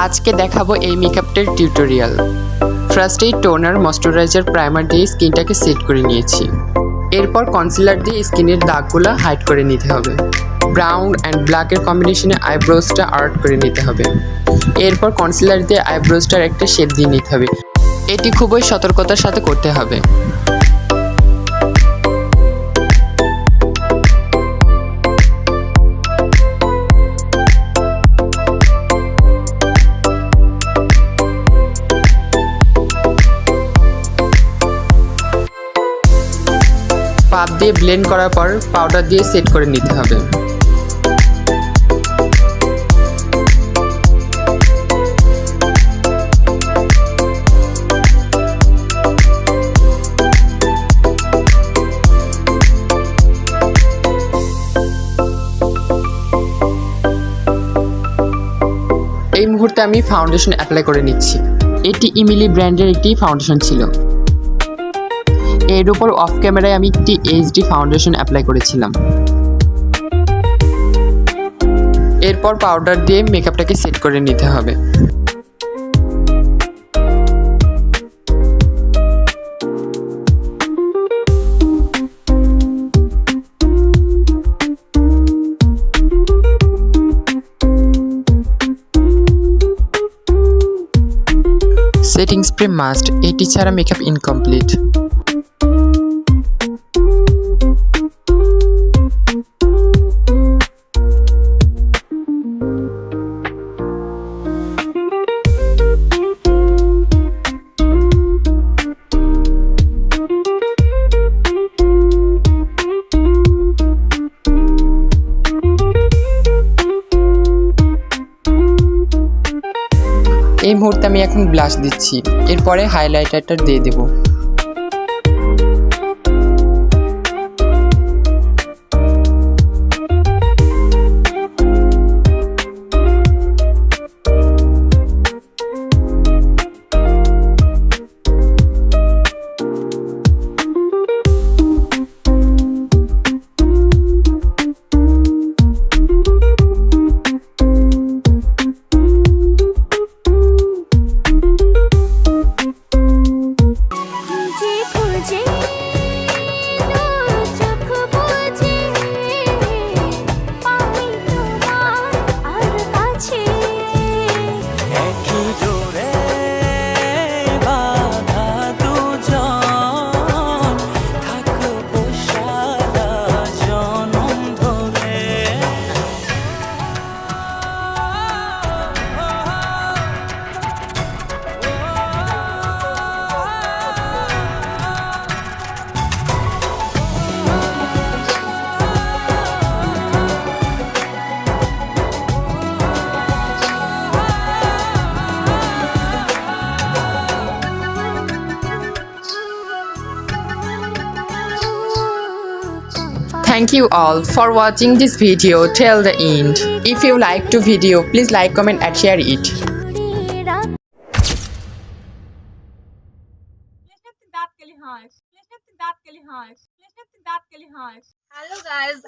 আজকে দেখাবো এই মেকআপটার টিউটোরিয়াল। ফার্স্টেই টোনার, ময়শ্চারাইজার, প্রাইমার দিয়ে স্কিনটাকে সেট করে নিয়েছি। এরপর কনসিলার দিয়ে স্কিনের দাগগুলো হাইড করে নিতে হবে। ব্রাউন অ্যান্ড ব্ল্যাকের কম্বিনেশনে আইব্রোজটা আর্ট করে নিতে হবে। এরপর কনসিলার দিয়ে আইব্রোজটার একটা শেপ দিয়ে নিতে হবে। এটি খুবই সতর্কতার সাথে করতে হবে। পাপ দিয়ে ব্লেন্ড করার পর পাউডার দিয়ে সেট করে নিতে হবে। এই মুহূর্তে আমি ফাউন্ডেশন অ্যাপ্লাই করে নিচ্ছি। এটি ইমিলি ব্র্যান্ডের একটি ফাউন্ডেশন ছিল। এর উপর অফ ক্যামেরায় আমি একটি এইচডি ফাউন্ডেশন অ্যাপ্লাই করেছিলাম। এরপর পাউডার দিয়ে মেকআপটাকে সেট করে নিতে হবে। সেটিং স্প্রে মাস্ট, এটি ছাড়া মেকআপ ইনকমপ্লিট। এই মুহূর্তে আমি এখন ব্লাশ দিচ্ছি। এরপরে হাইলাইটারটা দিয়ে দেব। Thank you all for watching this video till the end. If you like the video, please like, comment and share it. Hello guys,